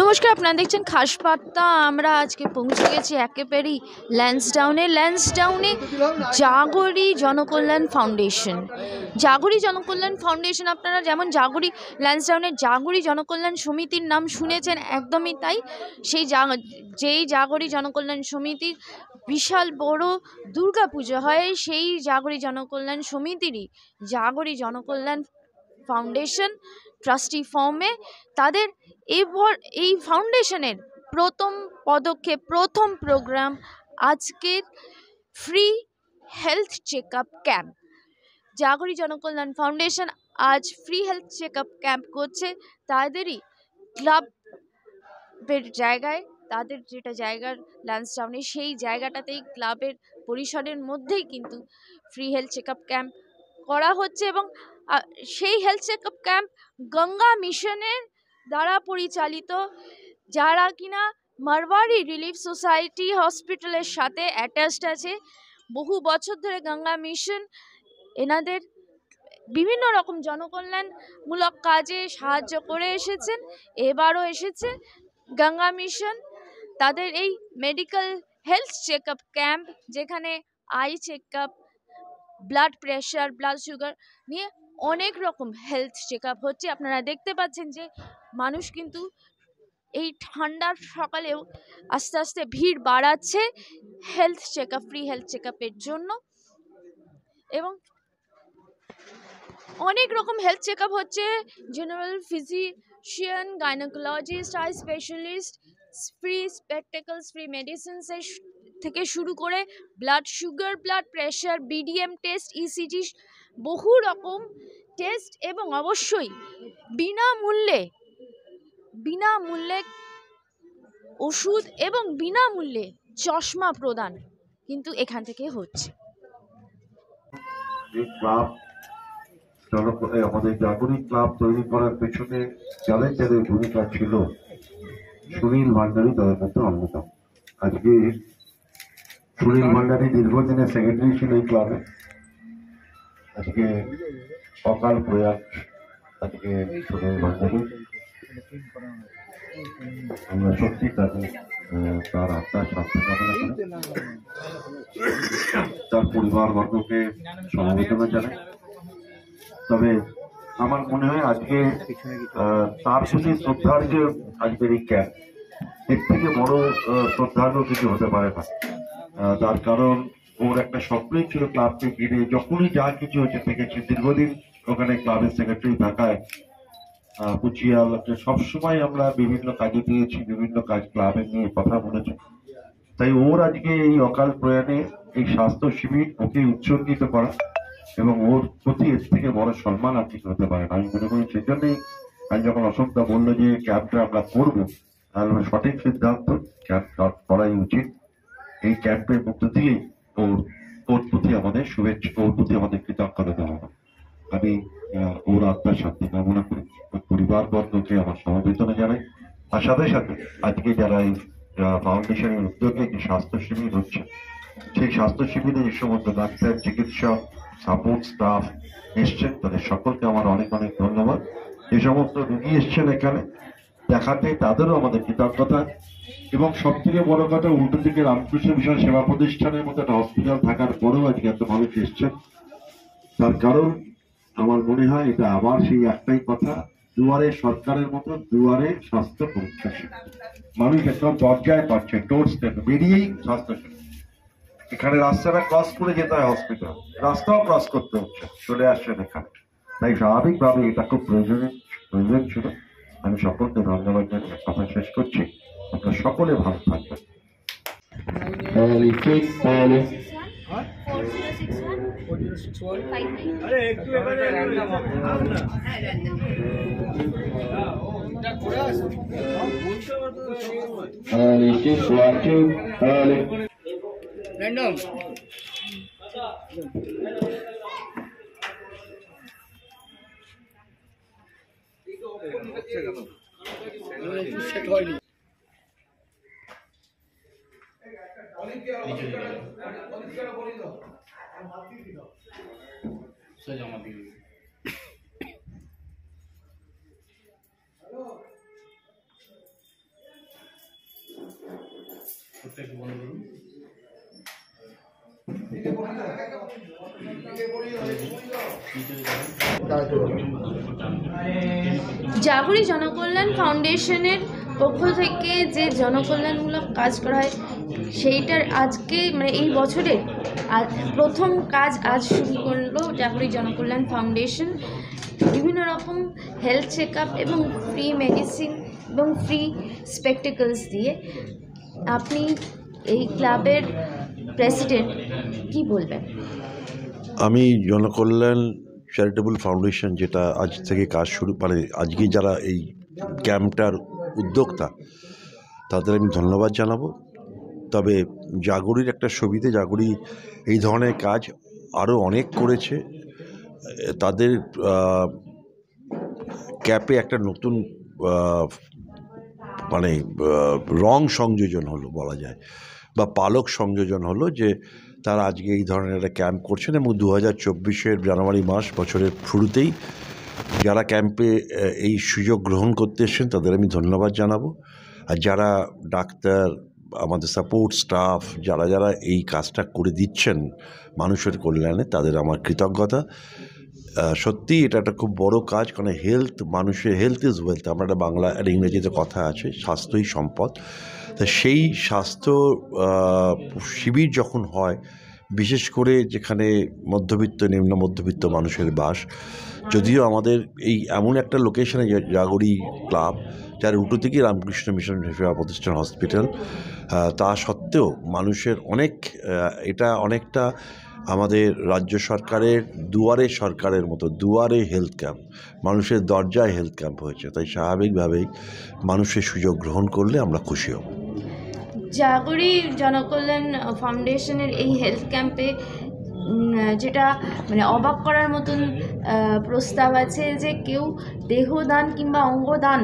নমস্কার, আপনারা দেখছেন খাসবার্তা। আমরা আজকে পৌঁছে গেছি একেবারেই ল্যান্সডাউনে জাগরি জনকল্যাণ ফাউন্ডেশন। আপনারা যেমন ল্যান্সডাউনের জাগরি জনকল্যাণ সমিতির নাম শুনেছেন, একদমই তাই। যেই জাগরি জনকল্যাণ সমিতির বিশাল বড় দুর্গা পুজো হয়, সেই জাগরি জনকল্যাণ সমিতিরই জাগরি জনকল্যাণ ফাউন্ডেশন ট্রাস্টি ফর্মে তাদের এই ফাউন্ডেশনের প্রথম পদক্ষেপ, প্রথম প্রোগ্রাম আজকের free health checkup camp. জাগরি Janakalyan foundation আজ ফ্রি হেলথ চেকআপ ক্যাম্প করছে তাদেরই ক্লাবের জায়গায়, তাদের যেটা জায়গার ল্যান্সডাউনে, সেই জায়গাটাতেই ক্লাবের পরিসরের মধ্যেই কিন্তু ফ্রি হেলথ চেকআপ ক্যাম্প করা হচ্ছে। এবং সেই হেলথ চেকআপ ক্যাম্প গঙ্গা মিশনের দ্বারা পরিচালিত, যারা কিনা মারওয়ারি রিলিফ সোসাইটি হসপিটালের সাথে অ্যাটাচড আছে। বহু বছর ধরে গঙ্গা মিশন এনাদের বিভিন্ন রকম জনকল্যাণমূলক কাজে সাহায্য করে এসেছেন, এবারও এসেছে গঙ্গা মিশন তাদের এই মেডিকেল হেলথ চেকআপ ক্যাম্প, যেখানে I checkup, blood pressure, blood sugar নিয়ে অনেক রকম হেলথ চেকআপ হচ্ছে। আপনারা দেখতে পাচ্ছেন যে মানুষ কিন্তু এই ঠান্ডার সকালেও আস্তে আস্তে ভিড় বাড়াচ্ছে হেলথ চেকআপ, ফ্রি হেলথ চেকআপের জন্য। এবং অনেক রকম হেলথ চেকআপ হচ্ছে, general physician, gynaecologist, eye specialist, free spectacles, free medicines থেকে শুরু করে blood sugar, blood pressure, BDM test, ECG, বহু রকম টেস্ট, এবং অবশ্যই বিনামূল্যে ওষুধ এবং বিনামূল্যে চশমা প্রদান কিন্তু এখান থেকে হচ্ছে। আমাদের জাগরি ক্লাব তৈরি করার পেছনে যাদের যাদের ভূমিকা ছিল, সুনীল ভান্ডারী তাদের মধ্যে অন্যতম। আজকে সুনীল ভান্ডারী দীর্ঘদিনের সেক্রেটারি ছিল এই ক্লাবে। আজকে অকাল প্রয়াত আজকে সুনীল ভান্ডারী, আমরা সত্যি তার আত্মার শান্তি কামনা করি, তার পরিবারবর্গকে সমবেদনা জানাই। তবে আমার মনে হয় আজকে তার প্রতি শ্রদ্ধার্ঘ আজকের এই ক্যাম্প, এর থেকে বড় শ্রদ্ধার্ঘ কিছু হতে পারে না। তার কারণ ওর একটা স্বপ্নই ছিল ক্লাবকে ঘিরে, যখনই যা কিছু হচ্ছে থেকেছে, দীর্ঘদিন ওখানে ক্লাবের সেক্রেটারি থাকায় কুচিয়ালকে সবসময় আমরা বিভিন্ন কাজে পেয়েছি, বিভিন্ন কাজ ক্লাবে নিয়ে কথা বলেছি। তাই ওর আজকে এই অকাল প্রয়াণে এই স্বাস্থ্য শিবির ওকে উৎসর্গিত করা এবং ওর প্রতি এর থেকে বড় সম্মান আর কিছু হতে পারে না। আমি মনে করি সেজন্যই আমি যখন অশোকদা বললো যে ক্যাম্পটা আমরা করবো, তাহলে সঠিক সিদ্ধান্ত, ক্যাম্প করাই উচিত। এই ক্যাম্পের মধ্য দিয়েই ওর প্রতি আমাদের শুভেচ্ছা, ওর প্রতি আমাদের কৃতজ্ঞতা দেওয়া হবে। আমি ওর আত্মার শান্তি কামনা করি, ওর পরিবারবর্গকে আমার সমবেদনা জানাই। আর সাথে সাথে আজকে যারা এই ফাউন্ডেশনের উদ্যোগে যে স্বাস্থ্য শিবির হচ্ছে, সেই স্বাস্থ্য শিবিরে যে সমস্ত ডাক্তার, চিকিৎসক, সাপোর্ট স্টাফ এসছেন, তাদের সকলকে আমার অনেক অনেক ধন্যবাদ। যে সমস্ত রোগী এসছেন এখানে দেখাতে, তাদেরও আমাদের কৃতজ্ঞতা। এবং সব থেকে বড় কথা, উল্টো দিকে রামকৃষ্ণ মিশন সেবা প্রতিষ্ঠানের মতো একটা হসপিটাল থাকার পরেও আজকে এত মানুষ এসছেন। তার কারণ আমার মনে হয় এটা আবার সেই একটাই কথা, দুয়ারে সরকারের মতো দুয়ারে স্বাস্থ্য পরীক্ষা। মানুষ একদম দরজায় পাচ্ছে, ডোর স্টেপ বেরিয়েই স্বাস্থ্য। এখানে রাস্তাটা ক্রস করে যেতে হয় হসপিটাল, রাস্তাও ক্রস করতে হচ্ছে, চলে আসছেন এখানে। তাই স্বাভাবিকভাবে এটা খুব প্রয়োজন ছিল। আমি সকলকে ধন্যবাদ জানিয়ে কথা শেষ করছি। আপনারা সকলে ভালো থাকবেন। Random. সেট হয়নি। সোজা আমার দিকে প্রত্যেক বন্ধ করুন। জাগরি জনকল্যাণ ফাউন্ডেশনের পক্ষ থেকে যে জনকল্যাণমূলক কাজ করা হয় সেইটার আজকে মানে এই বছরের প্রথম কাজ আজ শুরু করলো জাগরি জনকল্যাণ ফাউন্ডেশন। বিভিন্ন রকম হেলথ চেক আপ এবং ফ্রি মেডিসিন এবং ফ্রি স্পেকটেকলস দিয়ে। আপনি এই ক্লাবের প্রেসিডেন্ট, কি বলবেন? আমি জনকল্যাণ চ্যারিটেবল ফাউন্ডেশন যেটা আজ থেকে কাজ শুরু মানে আজকে যারা এই ক্যাম্পটার উদ্যোক্তা তাদের আমি ধন্যবাদ জানাবো। তবে জাগরির একটা সুবিধে, জাগরি এই ধরনের কাজ আরও অনেক করেছে। তাদের ক্যাপে একটা নতুন মানে রং সংযোজন হলো বলা যায়, বা পালক সংযোজন হলো, যে তারা আজকে এই ধরনের একটা ক্যাম্প করছেন। এবং 2024 জানুয়ারি মাস বছরের শুরুতেই যারা ক্যাম্পে এই সুযোগ গ্রহণ করতে এসেছেন তাদের আমি ধন্যবাদ জানাবো। আর যারা ডাক্তার, আমাদের সাপোর্ট স্টাফ, যারা যারা এই কাজটা করে দিচ্ছেন মানুষের কল্যাণে, তাদের আমার কৃতজ্ঞতা। সত্যি এটা একটা খুব বড় কাজ, কারণ মানুষের হেলথ ইজ ওয়েলথ, আমরা একটা বাংলা আর ইংরেজিতে কথা আছে, স্বাস্থ্যই সম্পদ। তা সেই স্বাস্থ্য শিবির যখন হয়, বিশেষ করে যেখানে মধ্যবিত্ত নিম্ন মধ্যবিত্ত মানুষের বাস, যদিও আমাদের এই এমন একটা লোকেশনে জাগরি ক্লাব যার উল্টো থেকেই রামকৃষ্ণ মিশন সেবা প্রতিষ্ঠান হসপিটাল, তা সত্ত্বেও মানুষের এটা অনেকটা আমাদের রাজ্য সরকারের দুয়ারে সরকারের মতো দুয়ারে হেলথ ক্যাম্প, মানুষের দরজায় হেলথ ক্যাম্প হয়েছে। তাই স্বাভাবিকভাবেই মানুষের সুযোগ গ্রহণ করলে আমরা খুশি হব। জাগরি জনকল্যাণ ফাউন্ডেশনের এই হেলথ ক্যাম্পে যেটা মানে অবাক করার মতন প্রস্তাব আছে যে কেউ দেহদান কিংবা অঙ্গদান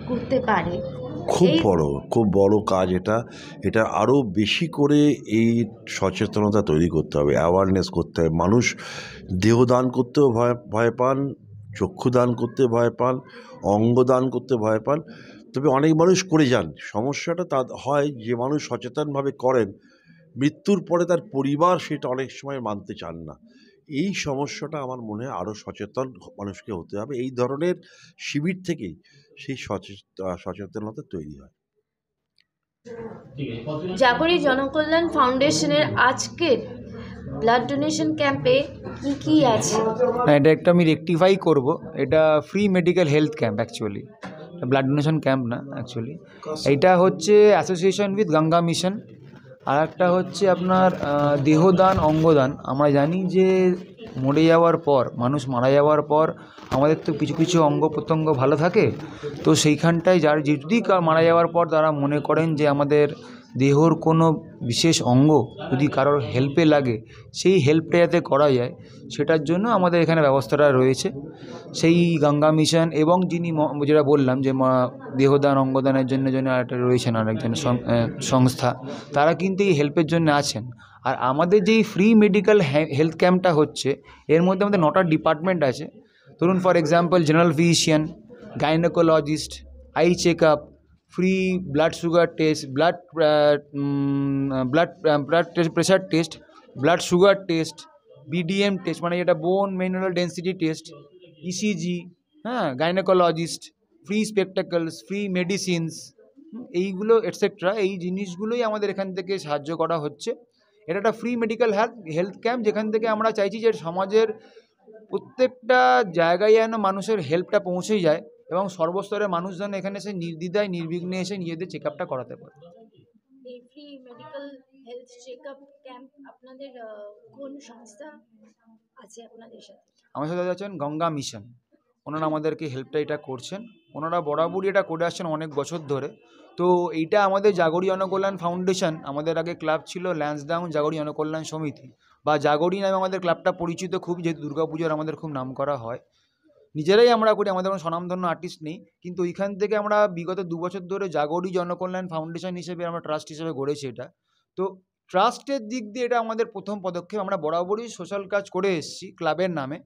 করতে পারে। খুব বড় কাজ এটা আরও বেশি করে এই সচেতনতা তৈরি করতে হবে, অ্যাওয়ারনেস করতে হবে। মানুষ দেহদান করতেও ভয় পান, চক্ষুদান করতে ভয় পান, অঙ্গদান করতে ভয় পান। তবে অনেক মানুষ করে যান। সমস্যাটা তা হয় যে মানুষ সচেতনভাবে করেন, মৃত্যুর পরে তার পরিবার সেটা অনেক সময় মানতে চান না। এই সমস্যাটা আমার মনে হয় আরও সচেতন মানুষকে হতে হবে। এই ধরনের শিবির থেকেই সেই সচেতনতা তৈরি হয়। জাগরি জনকল্যাণ ফাউন্ডেশনের আজকের ব্লাড ডোনেশন ক্যাম্পে কি আছে? এটা একটা আমি রেকটিফাই করব, এটা free medical health camp actually, blood donation camp না অ্যাকচুয়ালি। এইটা হচ্ছে অ্যাসোসিয়েশন উইথ গঙ্গা মিশন। আর একটা হচ্ছে আপনার দেহদান অঙ্গদান। আমরা জানি যে মরে যাওয়ার পর, মানুষ মারা যাওয়ার পর আমাদের তো কিছু কিছু অঙ্গ প্রত্যঙ্গ ভালো থাকে, তো সেইখানটায় যদি মারা যাওয়ার পর তারা মনে করেন যে আমাদের দেহর কোনো বিশেষ অঙ্গ যদি কারোর হেল্পে লাগে, সেই হেল্পটা যাতে করা যায় সেটার জন্য আমাদের এখানে ব্যবস্থাটা রয়েছে। সেই গঙ্গা মিশন এবং যিনি যেটা বললাম যে দেহদান অঙ্গদানের জন্য একটা রয়েছেন আরেকজন সংস্থা, তারা কিন্তু এই হেল্পের জন্য আছেন। আর আমাদের যেই ফ্রি মেডিকেল হেলথ ক্যাম্পটা হচ্ছে, এর মধ্যে আমাদের 9টা ডিপার্টমেন্ট আছে। ধরুন for example general physician, gynaecologist, eye check up, free blood sugar test, blood pressure test, blood sugar test, BDM test মানে যেটা bone mineral density test, ECG, হ্যাঁ, gynaecologist, free spectacles, free medicines, এইগুলো etcetera. এই জিনিসগুলোই আমাদের এখান থেকে সাহায্য করা হচ্ছে। এটা একটা ফ্রি মেডিকেল হেলথ ক্যাম্প, যেখান থেকে আমরা চাইছি যে সমাজের প্রত্যেকটা জায়গায় যেন মানুষের হেল্পটা পৌঁছে যায় এবং সর্বস্তরের মানুষ যেন এখানে এসে নির্দ্বিধায় নির্বিঘ্নে এসে নিজেদের চেক আপটা করাতে পারে। এই free medical health check up camp আপনাদের কোন সংস্থা আছে আপনাদের সাথে? আমার সাথে আছেন গঙ্গা মিশন, ওনারা আমাদেরকে হেল্পটা এটা করছেন। ওনারা বরাবরই এটা করে আসছেন অনেক বছর ধরে। তো এইটা আমাদের জাগরি জনকল্যাণ ফাউন্ডেশন, আমাদের আগে ক্লাব ছিল ল্যান্সডাউন জাগরি জনকল্যাণ সমিতি, বা জাগরি নামে আমাদের ক্লাবটা পরিচিত খুব, যেহেতু দুর্গাপুজোর আমাদের খুব নাম করা হয়। নিজেরাই আমরা করি, আমাদের কোনো স্বনামধন্য আর্টিস্ট নেই, কিন্তু ওইখান থেকে আমরা বিগত 2 বছর ধরে জাগরি জনকল্যাণ ফাউন্ডেশন হিসেবে আমরা ট্রাস্ট হিসেবে গড়েছি এটা। তো ট্রাস্টের দিক দিয়ে এটা আমাদের প্রথম পদক্ষেপ। আমরা বরাবরই সোশ্যাল কাজ করে এসেছি ক্লাবের নামে,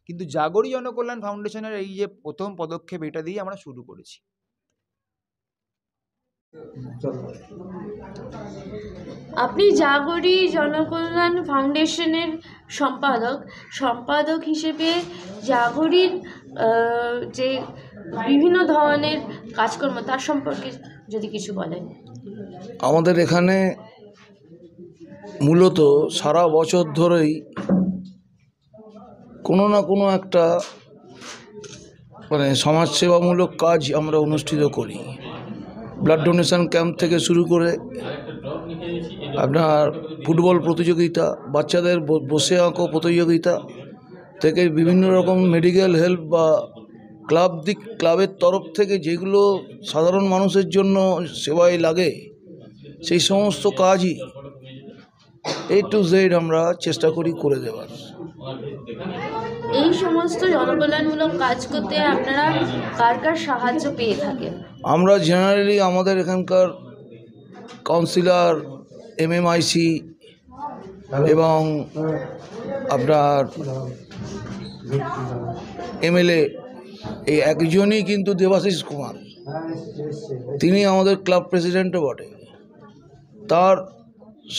কিন্তু জাগরি জনকল্যাণ ফাউন্ডেশনের এই যে প্রথম পদক্ষেপ, এটা দিয়ে আমরা শুরু করেছি। আপনি জাগরি জনকল্যাণ ফাউন্ডেশনের সম্পাদক হিসেবে জাগরির যে বিভিন্ন ধরনের কাজকর্ম তার সম্পর্কে যদি কিছু বলেন। আমাদের এখানে মূলত সারা বছর ধরেই কোনো না কোনো একটা সমাজসেবামূলক কাজ আমরা অনুষ্ঠিত করি। ব্লাড ডোনেশন ক্যাম্প থেকে শুরু করে আপনার ফুটবল প্রতিযোগিতা, বাচ্চাদের বসে আঁকো প্রতিযোগিতা থেকে বিভিন্ন রকম মেডিকেল হেল্প বা ক্লাবের তরফ থেকে যেগুলো সাধারণ মানুষের জন্য সেবায় লাগে সেই সমস্ত কাজই A to Z আমরা চেষ্টা করি করে দেওয়ার। এই সমস্ত জনকল্যাণমূলক কাজ করতে আপনারা কার কার সাহায্য পেয়ে থাকেন? আমরা জেনারেলি আমাদের এখানকার কাউন্সিলর, MMIC এবং আপনার MLA, এই একজনই কিন্তু দেবাশিস কুমার, তিনি আমাদের ক্লাব প্রেসিডেন্টও বটে। তার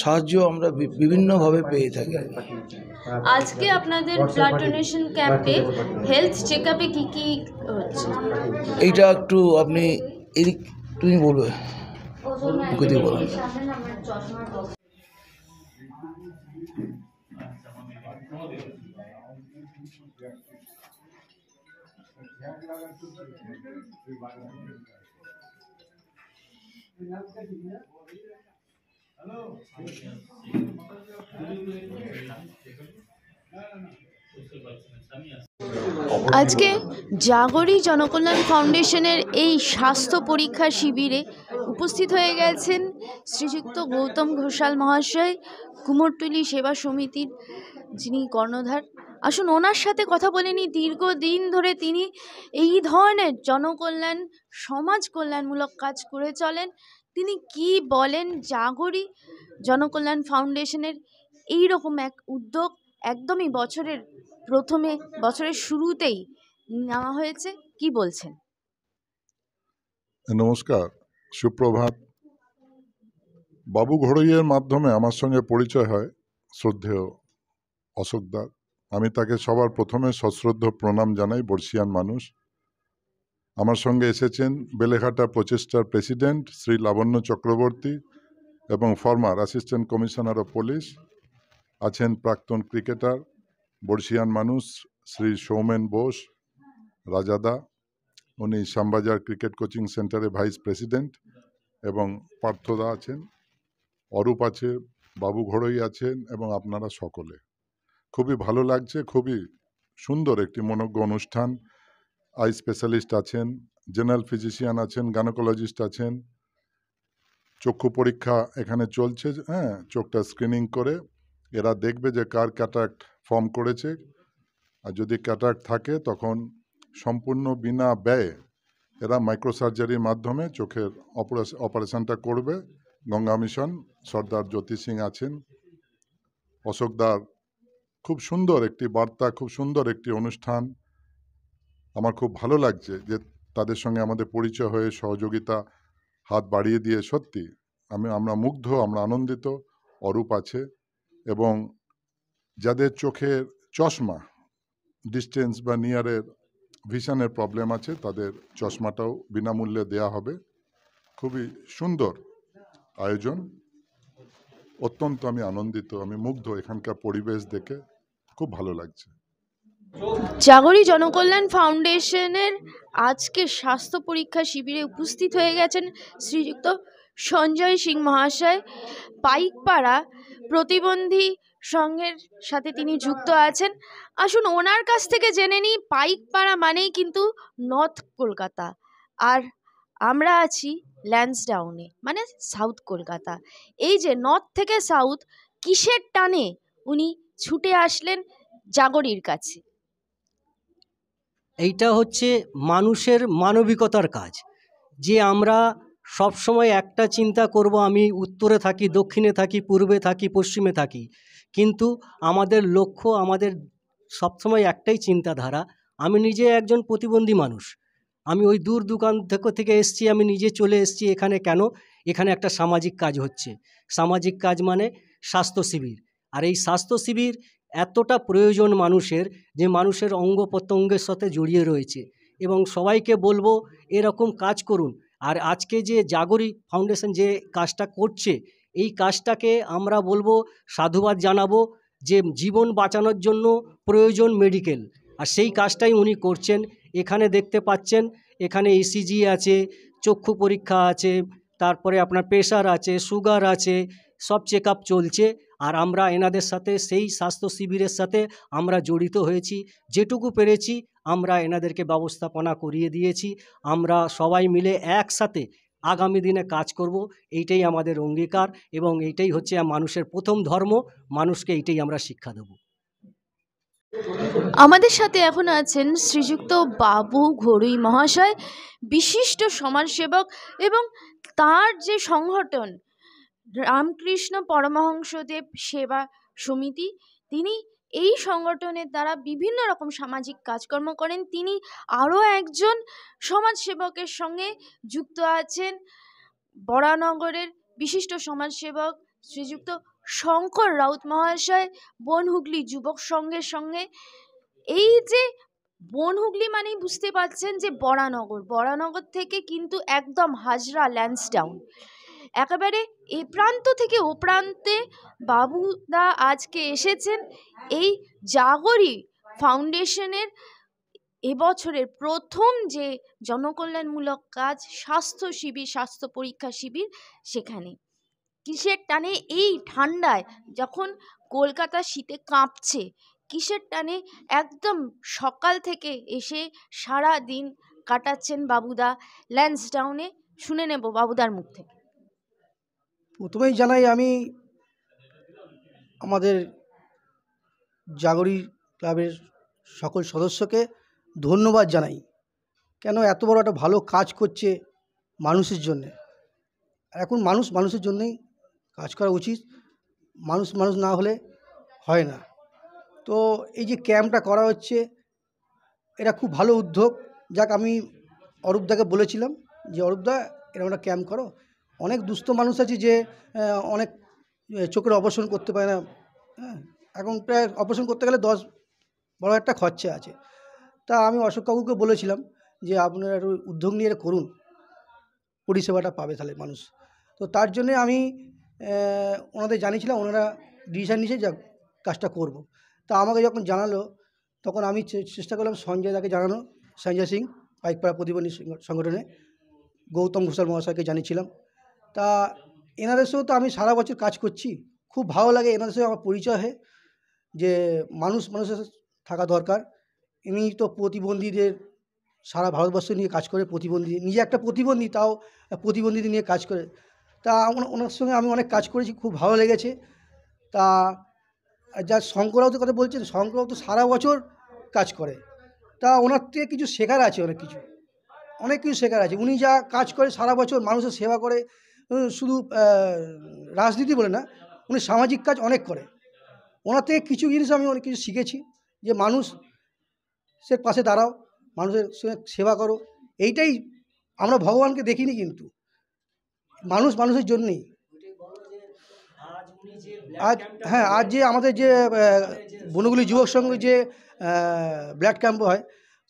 সাহায্য আমরা বিভিন্নভাবে পেয়ে থাকি। আজকে আপনাদের ব্লাড ডোনেশন ক্যাম্পে হেলথ চেকআপে কি কি হচ্ছে? এইটা একটু আপনি এদিক তুমি বলবে, মুখে দিয়ে বলুন। আজকে জাগরি জনকল্যাণ ফাউন্ডেশনের এই স্বাস্থ্য পরীক্ষা শিবিরে উপস্থিত হয়ে গেছেন শ্রীযুক্ত গৌতম ঘোষাল মহাশয়, কুমোরটুলি সেবা সমিতির যিনি কর্ণধার। আসুন ওনার সাথে কথা বলে নিই। দীর্ঘদিন ধরে তিনি এই ধরনের জনকল্যাণ, সমাজ কল্যাণমূলক কাজ করে চলেন। তিনি কি বলেন জাগরি জনকল্যাণ ফাউন্ডেশনের এই রকম এক উদ্যোগ একদমই বছরের শুরুতেই নেওয়া হয়েছে, কি বলছেন? নমস্কার, সুপ্রভাত। বাবু ঘড়ইয়ের মাধ্যমে আমার সঙ্গে পরিচয় হয় শ্রদ্ধেয় অশোকদার। আমি তাকে সবার প্রথমে সশ্রদ্ধ প্রণাম জানাই। বর্ষিয়ান মানুষ। আমার সঙ্গে এসেছেন বেলেঘাটা প্রচেষ্টার প্রেসিডেন্ট শ্রী লাবণ্য চক্রবর্তী এবং former assistant commissioner of police. আছেন প্রাক্তন ক্রিকেটার, বর্ষিয়ান মানুষ শ্রী সৌমেন বোস রাজাদা, উনি শ্যামবাজার ক্রিকেট কোচিং সেন্টারে ভাইস প্রেসিডেন্ট, এবং পার্থদা আছেন, অরূপ আছে, বাবু ঘড়ই আছেন এবং আপনারা সকলে। খুবই ভালো লাগছে, খুবই সুন্দর একটি মনোজ্ঞ অনুষ্ঠান। আই স্পেশালিস্ট আছেন, জেনারেল ফিজিশিয়ান আছেন, গাইনোকোলজিস্ট আছেন, চক্ষু পরীক্ষা এখানে চলছে। চোখটা স্ক্রিনিং করে এরা দেখবে যে কার ক্যাটারাক্ট ফর্ম করেছে, আর যদি ক্যাটারাক্ট থাকে তখন সম্পূর্ণ বিনা ব্যয়ে এরা মাইক্রোসার্জারির মাধ্যমে চোখের অপারেশনটা করবে। গঙ্গা মিশন সর্দার জ্যোতি সিং আছেন, অশোকদার। খুব সুন্দর একটি বার্তা, খুব সুন্দর একটি অনুষ্ঠান। আমার খুব ভালো লাগছে যে তাদের সঙ্গে আমাদের পরিচয় হয়ে সহযোগিতা হাত বাড়িয়ে দিয়ে সত্যি আমরা মুগ্ধ, আমরা আনন্দিত। অরূপ আছে এবং যাদের চোখের চশমা, ডিস্টেন্স বা নিয়ারের ভিশনের প্রবলেম আছে, তাদের চশমাটাও বিনামূল্যে দেয়া হবে। খুবই সুন্দর আয়োজন, অত্যন্ত আমি আনন্দিত, আমি মুগ্ধ। এখানকার পরিবেশ দেখে খুব ভালো লাগছে। জাগরি জনকল্যাণ ফাউন্ডেশনের আজকে স্বাস্থ্য পরীক্ষা শিবিরে উপস্থিত হয়ে গেছেন শ্রীযুক্ত সঞ্জয় সিং মহাশয়। পাইকপাড়া প্রতিবন্ধী সংঘের সাথে তিনি যুক্ত আছেন। আসুন ওনার কাছ থেকে জেনে নিই। পাইকপাড়া মানেই কিন্তু নর্থ কলকাতা, আর আমরা আছি ল্যান্সডাউনে, মানে সাউথ কলকাতা। এই যে নর্থ থেকে সাউথ, কিসের টানে উনি ছুটে আসলেন জাগরির কাছে? এইটা হচ্ছে মানুষের মানবিকতার কাজ, যে আমরা সব সময় একটা চিন্তা করব, আমি উত্তরে থাকি, দক্ষিণে থাকি, পূর্বে থাকি, পশ্চিমে থাকি, কিন্তু আমাদের লক্ষ্য, আমাদের সবসময় একটাই চিন্তাধারা। আমি নিজে একজন প্রতিবন্ধী মানুষ, আমি ওই দূর দোকান থেকে এসছি, আমি নিজে চলে এসছি এখানে। কেন? এখানে একটা সামাজিক কাজ হচ্ছে। সামাজিক কাজ মানে স্বাস্থ্য শিবির। আর এই স্বাস্থ্য শিবির এতটা প্রয়োজন মানুষের, যে মানুষের অঙ্গ প্রত্যঙ্গের সাথে জড়িয়ে রয়েছে, এবং সবাইকে বলবো এরকম কাজ করুন। আর আজকে যে জাগরি ফাউন্ডেশন যে কাজটা করছে, এই কাজটাকে আমরা বলবো সাধুবাদ জানাবো, যে জীবন বাঁচানোর জন্য প্রয়োজন মেডিকেল, আর সেই কাজটাই উনি করছেন। এখানে দেখতে পাচ্ছেন, এখানে ইসিজি আছে, চক্ষু পরীক্ষা আছে, তারপরে আপনার প্রেশার আছে, সুগার আছে, সব চেক আপ চলছে। আর আমরা এনাদের সাথে সেই স্বাস্থ্য শিবিরের সাথে আমরা জড়িত হয়েছি, যেটুকু পেরেছি আমরা এনাদেরকে ব্যবস্থাপনা করিয়ে দিয়েছি। আমরা সবাই মিলে একসাথে আগামী দিনে কাজ করব, এইটাই আমাদের অঙ্গীকার, এবং এইটাই হচ্ছে মানুষের প্রথম ধর্ম। মানুষকে এইটাই আমরা শিক্ষা দেব। আমাদের সাথে এখন আছেন শ্রীযুক্ত বাবু ঘড়ুই মহাশয়, বিশিষ্ট সমাজসেবক, এবং তার যে সংগঠন রামকৃষ্ণ পরমহংসদেব সেবা সমিতি, তিনি এই সংগঠনের দ্বারা বিভিন্ন রকম সামাজিক কাজকর্ম করেন। তিনি আরও একজন সমাজসেবকের সঙ্গে যুক্ত আছেন, বরানগরের বিশিষ্ট সমাজসেবক শ্রীযুক্ত শঙ্কর রাউত মহাশয়, বনহুগলি যুবক সংঘের সঙ্গে। এই যে বনহুগলি মানেই বুঝতে পারছেন যে বরানগর থেকে কিন্তু একদম হাজরা ল্যান্সডাউন, একেবারে এ প্রান্ত থেকে ও প্রান্তে বাবুদা আজকে এসেছেন এই জাগরি ফাউন্ডেশনের এবছরের প্রথম যে জনকল্যাণমূলক কাজ স্বাস্থ্য শিবির, স্বাস্থ্য পরীক্ষা শিবির, সেখানে কিসের টানে এই ঠান্ডায়, যখন কলকাতা শীতে কাঁপছে, কিসের টানে একদম সকাল থেকে এসে সারা দিন কাটাচ্ছেন বাবুদা ল্যান্সডাউনে। শুনে নেব বাবুদার মুখ থেকে। প্রথমেই জানাই আমি আমাদের জাগরি ক্লাবের সকল সদস্যকে ধন্যবাদ জানাই, কেন এত বড় একটা ভালো কাজ করছে মানুষের জন্যে। এখন মানুষের জন্যই কাজ করা উচিত, মানুষ না হলে হয় না। তো এই যে ক্যাম্পটা করা হচ্ছে, এটা খুব ভালো উদ্যোগ। যাক, আমি অরূপদাকে বলেছিলাম যে অরূপদা এরকম একটা ক্যাম্প করো। অনেক দুস্থ মানুষ আছে যে অনেক চোখের অপারেশন করতে পারে না, হ্যাঁ, এখন প্রায় অপারেশন করতে গেলে 10-12 হাজার টাকা খরচা আছে। তা আমি অশোক কাকুকে বলেছিলাম যে আপনারা একটু উদ্যোগ নিয়ে করুন, পরিষেবাটা পাবে তাহলে মানুষ। তো তার জন্যে আমি ওনাদের জানিয়েছিলাম, ওনারা ডিসিশন নিয়েছে যে কাজটা করব। তা আমাকে যখন জানালো, তখন আমি চেষ্টা করলাম সঞ্জয় দাকে জানানো, সঞ্জয় সিং পাইকপাড়া প্রতিবন্ধী সংগঠনে, গৌতম ঘোষাল মহাশয়কে জানিয়েছিলাম। তা এনাদের সঙ্গে তো আমি সারা বছর কাজ করছি, খুব ভালো লাগে এনাদের সঙ্গে আমার পরিচয় হয়, যে মানুষের থাকা দরকার। ইনি তো প্রতিবন্ধীদের সারা ভারতবর্ষ নিয়ে কাজ করে, প্রতিবন্ধী, নিজে একটা প্রতিবন্ধী, তাও প্রতিবন্ধীদের নিয়ে কাজ করে। তা ওনার সঙ্গে আমি অনেক কাজ করেছি, খুব ভালো লেগেছে। তা যা শঙ্কররাও তো কথা বলছেন, শঙ্কররাও তো সারা বছর কাজ করে, তা ওনার থেকে কিছু শেখার আছে, অনেক কিছু শেখার আছে। উনি যা কাজ করে সারা বছর মানুষের সেবা করে, শুধু রাজনীতি বলে না, উনি সামাজিক কাজ অনেক করে। ওনার থেকে কিছু জিনিস আমি অনেক কিছু শিখেছি, যে মানুষের পাশে দাঁড়াও, মানুষের সঙ্গে সেবা করো। এইটাই আমরা ভগবানকে দেখিনি, কিন্তু মানুষের জন্যেই। আজ যে আমাদের যে বনগুলি যুবক সংঘে যে ব্লাড ক্যাম্প হয়,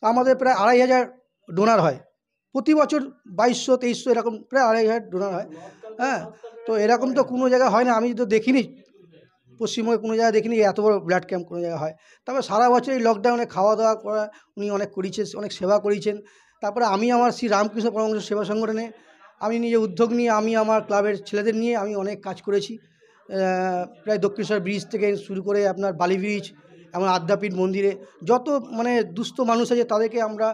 আমাদের প্রায় 2500 ডোনার হয় প্রতি বছর, 2200-2300 এরকম প্রায় 2500 ডোনার হয়। হ্যাঁ, তো এরকম তো কোনো জায়গায় হয় না, আমি তো দেখিনি, পশ্চিমবঙ্গে কোনো জায়গায় দেখিনি এত বড় ব্লাড ক্যাম্প কোনো জায়গায় হয়। তারপরে সারা বছর এই লকডাউনে খাওয়া দাওয়া করা উনি অনেক করেছেন, অনেক সেবা করেছেন। তারপরে আমি আমার শ্রী রামকৃষ্ণ পরমহংস সেবা সংগঠনে আমি নিজে উদ্যোগ নিয়ে, আমি আমার ক্লাবের ছেলেদের নিয়ে আমি অনেক কাজ করেছি। প্রায় দক্ষিণেশ্বর ব্রিজ থেকে শুরু করে আপনার বালি ব্রিজ, এমন আদ্যাপীঠ মন্দিরে যত দুস্থ মানুষ আছে তাদেরকে আমরা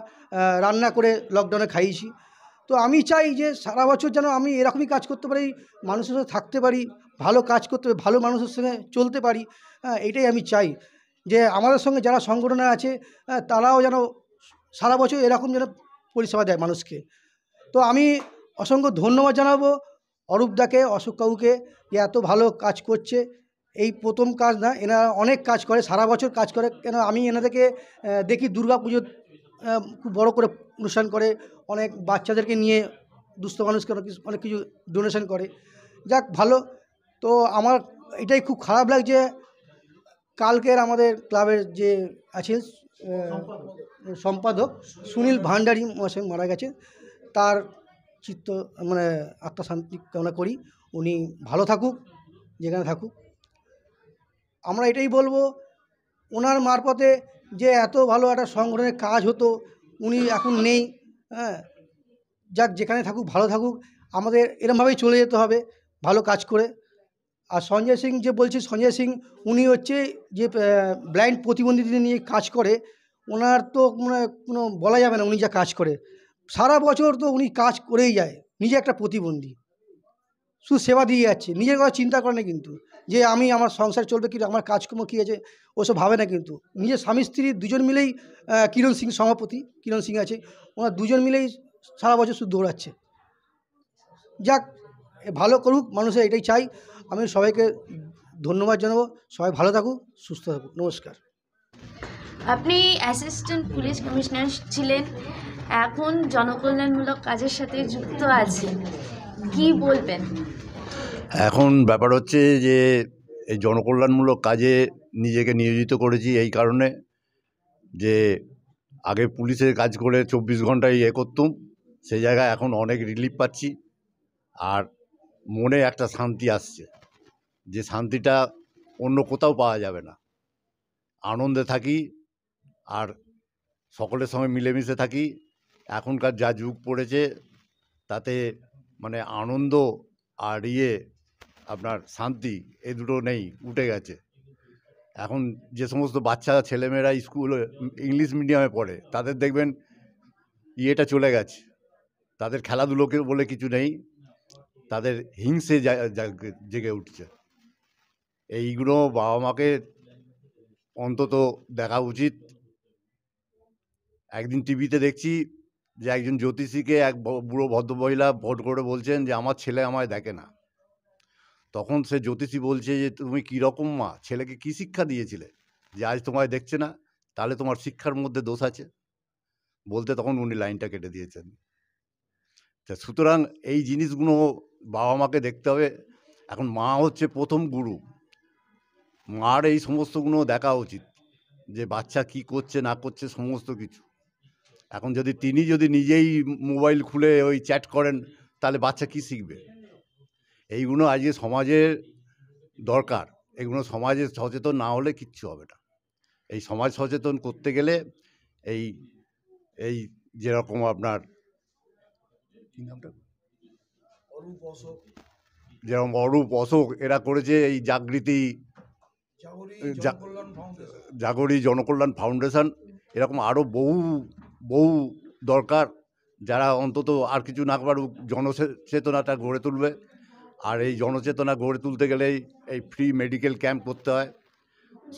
রান্না করে লকডাউনে খাইয়েছি। তো আমি চাই যে সারা বছর যেন আমি এরকমই কাজ করতে পারি, মানুষের সাথে থাকতে পারি, ভালো কাজ করতে পারি, ভালো মানুষের সঙ্গে চলতে পারি। এইটাই আমি চাই, যে আমাদের সঙ্গে যারা সংগঠনে আছে তারাও যেন সারা বছর এরকম যেন পরিষেবা দেয় মানুষকে। তো আমি অসংখ্য ধন্যবাদ জানাবো অরূপদাকে, অশোক কাকুকে, যে এত ভালো কাজ করছে। এই প্রথম কাজ না, এনারা অনেক কাজ করে, সারা বছর কাজ করে। কেন আমি এনাদেরকে দেখি দুর্গা পুজোর খুব বড় করে অনুষ্ঠান করে, অনেক বাচ্চাদেরকে নিয়ে দুস্থ মানুষকে অনেক কিছু ডোনেশন করে। যাক ভালো। তো আমার এটাই খুব খারাপ লাগছে, কালকের আমাদের ক্লাবের যে আছেন সম্পাদক সুনীল ভান্ডারী মহাশয় মারা গেছে। তার চিত্ত মানে আত্মা শান্তি কামনা করি, উনি ভালো থাকুক, যেখানে থাকুক। আমরা এটাই বলবো, ওনার মারফতে যে এত ভালো একটা সংগঠনের কাজ হতো, উনি এখন নেই। হ্যাঁ, যাক যেখানে থাকুক ভালো থাকুক, আমাদের এরমভাবেই চলে যেতে হবে ভালো কাজ করে। আর সঞ্জয় সিং যে বলছি, সঞ্জয় সিং উনি হচ্ছে যে ব্লাইন্ড প্রতিবন্ধীদের নিয়ে কাজ করে, ওনার তো মানে কোনো বলা যাবে না, উনি যা কাজ করে সারা বছর তো উনি কাজ করেই যায়। নিজে একটা প্রতিবন্ধী, শুধু সেবা দিয়ে যাচ্ছে, নিজের কথা চিন্তা করে না কিন্তু, যে আমি আমার সংসার চলবে কি, আমার কাজকর্ম কী আছে ওসব ভাবে না কিন্তু। নিজের স্বামী স্ত্রী দুজন মিলেই, কিরণ সিং সভাপতি, কিরণ সিং আছে, ওনার দুজন মিলেই সারা বছর শুধু দৌড়াচ্ছে। যাক ভালো করুক, মানুষের এটাই চাই। আমি সবাইকে ধন্যবাদ জানাবো, সবাই ভালো থাকুক, সুস্থ থাকুক। নমস্কার। আপনি অ্যাসিস্ট্যান্ট পুলিশ কমিশনার ছিলেন, এখন জনকল্যাণমূলক কাজের সাথে যুক্ত আছেন, কি বলবেন? এখন ব্যাপার হচ্ছে যে এই জনকল্যাণমূলক কাজে নিজেকে নিয়োজিত করেছি এই কারণে যে আগে পুলিশের কাজ করে 24 ঘন্টায় করতুম, সেই জায়গায় এখন অনেক রিলিফ পাচ্ছি। আর মনে একটা শান্তি আসছে, যে শান্তিটা অন্য কোথাও পাওয়া যাবে না। আনন্দে থাকি আর সকলের সঙ্গে মিলেমিশে থাকি। এখনকার যা যুগ পড়েছে তাতে মানে আনন্দ আর আপনার শান্তি এই দুটো নেই, উঠে গেছে। এখন যে সমস্ত বাচ্চা ছেলেমেয়েরা স্কুলে ইংলিশ মিডিয়ামে পড়ে, তাদের দেখবেন ইয়েটা চলে গেছে, তাদের খেলাধুলোকে বলে কিছু নেই, তাদের হিংসে জেগে উঠছে। এইগুলো বাবা মাকে অন্তত দেখা উচিত। একদিন টিভিতে দেখছি যে একজন জ্যোতিষীকে এক বুড়ো ভদ্রমহিলা ভোট করে বলছেন যে আমার ছেলে আমায় দেখে না। তখন সে জ্যোতিষী বলছে যে তুমি কীরকম মা, ছেলেকে কী শিক্ষা দিয়েছিলে যে আজ তোমায় দেখছে না? তাহলে তোমার শিক্ষার মধ্যে দোষ আছে বলতে তখন উনি লাইনটা কেটে দিয়েছেন। তা সুতরাং এই জিনিসগুলো বাবা মাকে দেখতে হবে। এখন মা হচ্ছে প্রথম গুরু, মার এই সমস্তগুলো দেখা উচিত, যে বাচ্চা কি করছে না করছে সমস্ত কিছু। এখন তিনি যদি নিজেই মোবাইল খুলে ওই চ্যাট করেন, তাহলে বাচ্চা কি শিখবে? এইগুলো আজকে সমাজের দরকার, এগুলো সমাজে সচেতন না হলে কিচ্ছু হবে না। এই সমাজ সচেতন করতে গেলে এই এই যেরকম আপনার কী নামটা, যেরকম অরূপ, অশোক এরা করেছে এই জাগরি জনকল্যাণ ফাউন্ডেশন, এরকম আরও বহু দরকার, যারা অন্তত আর কিছু না পারুক জনচেতনাটা গড়ে তুলবে। আর এই জনচেতনা গড়ে তুলতে গেলেই এই ফ্রি মেডিকেল ক্যাম্প করতে হয়।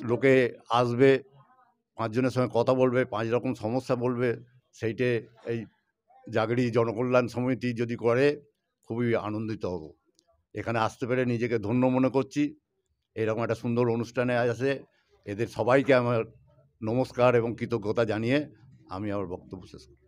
লোকে আসবে, 5 জনের সঙ্গে কথা বলবে, 5 রকম সমস্যা বলবে, সেইটে এই জাগরি জনকল্যাণ সমিতি যদি করে খুবই আনন্দিত হব। এখানে আসতে পেরে নিজেকে ধন্য মনে করছি। এরকম একটা সুন্দর অনুষ্ঠানে আসে, এদের সবাইকে আমার নমস্কার এবং কৃতজ্ঞতা জানিয়ে আমি আমার বক্তব্য শেষ করি।